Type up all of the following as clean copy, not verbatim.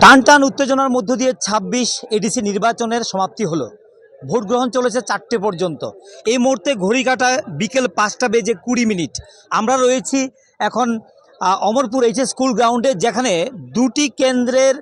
টান টান উত্তেজনার মধ্য দিয়ে ২৬ এডিসি নির্বাচনের সমাপ্তি হলো। ভোট গ্রহণ চলেছে ৪টে পর্যন্ত। এই মুহূর্তে ঘড়ি কাঁটায় বিকেল ৫টা বেজে ২০ মিনিট। আমরা রয়েছি এখন অমরপুর এইচএস স্কুল গ্রাউন্ডে, যেখানে দুটি কেন্দ্রের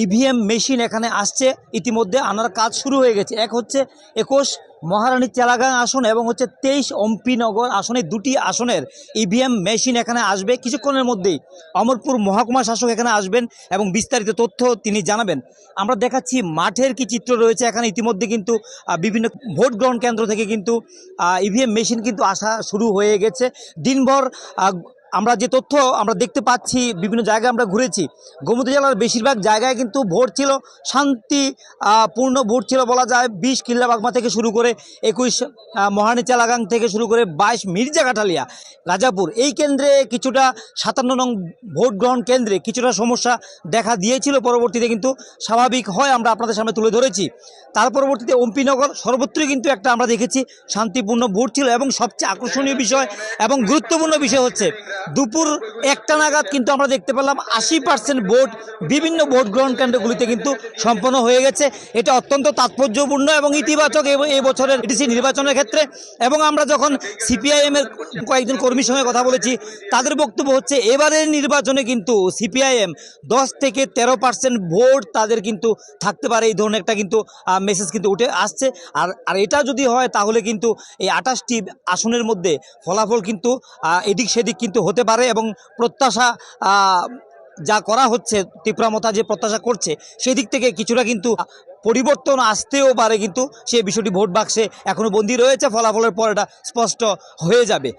ইভিএম মেশিন এখানে আসছে। ইতিমধ্যে আনার কাজ শুরু হয়ে গেছে। এক হচ্ছে ২১ মহারানী চেলাগাং আসন এবং হচ্ছে ২৩ অম্পিনগর আসনে, দুটি আসনের ইভিএম মেশিন এখানে আসবে কিছুক্ষণের মধ্যেই। অমরপুর মহকুমা শাসক এখানে আসবেন এবং বিস্তারিত তথ্য তিনি জানাবেন। আমরা দেখাচ্ছি মাঠের কি চিত্র রয়েছে এখানে। ইতিমধ্যে কিন্তু বিভিন্ন ভোট গ্রহণ কেন্দ্র থেকে কিন্তু ইভিএম মেশিন কিন্তু আসা শুরু হয়ে গেছে। দিনভর আমরা যে তথ্য আমরা দেখতে পাচ্ছি, বিভিন্ন জায়গায় আমরা ঘুরেছি, গোমতী জেলার বেশিরভাগ জায়গায় কিন্তু ভোট ছিল শান্তি পূর্ণ ভোট ছিল বলা যায়। ২০ কিল্লাবাগমা থেকে শুরু করে ২১ মহারানী চেলাগাং থেকে শুরু করে ২২ মির্জা কাঠালিয়া রাজাপুর, এই কেন্দ্রে কিছুটা ৫৭ নং ভোট গ্রহণ কেন্দ্রে কিছুটা সমস্যা দেখা দিয়েছিল। পরবর্তীতে কিন্তু স্বাভাবিক হয়, আমরা আপনাদের সামনে তুলে ধরেছি। তার পরবর্তীতে অম্পিনগর সর্বত্রই কিন্তু একটা আমরা দেখেছি শান্তিপূর্ণ ভোট ছিল। এবং সবচেয়ে আকর্ষণীয় বিষয় এবং গুরুত্বপূর্ণ বিষয় হচ্ছে দুপুর ১টা নাগাদ কিন্তু আমরা দেখতে পেলাম ৮০% ভোট বিভিন্ন ভোট গ্রহণ কেন্দ্রগুলিতে কিন্তু সম্পন্ন হয়ে গেছে। এটা অত্যন্ত তাৎপর্যপূর্ণ এবং ইতিবাচক এই বছরের ডিসি নির্বাচনের ক্ষেত্রে। এবং আমরা যখন সিপিআইএমের কয়েকজন কর্মীর সঙ্গে কথা বলেছি, তাদের বক্তব্য হচ্ছে এবারের নির্বাচনে কিন্তু সিপিআইএম ১০ থেকে ১৩% ভোট তাদের কিন্তু থাকতে পারে, এই ধরনের একটা কিন্তু মেসেজ কিন্তু উঠে আসছে। আর এটা যদি হয় তাহলে কিন্তু এই ২৮টি আসনের মধ্যে ফলাফল কিন্তু এদিক সেদিক কিন্তু হতে পারে। এবং প্রত্যাশা যা করা হচ্ছে, তীব্রামতা যে প্রত্যাশা করছে, সেদিক থেকে কিছুটা কিন্তু পরিবর্তন আসতেও পারে। কিন্তু সেই বিষয়টি ভোট বাক্সে এখনও বন্দী রয়েছে, ফলাফলের পর এটা স্পষ্ট হয়ে যাবে।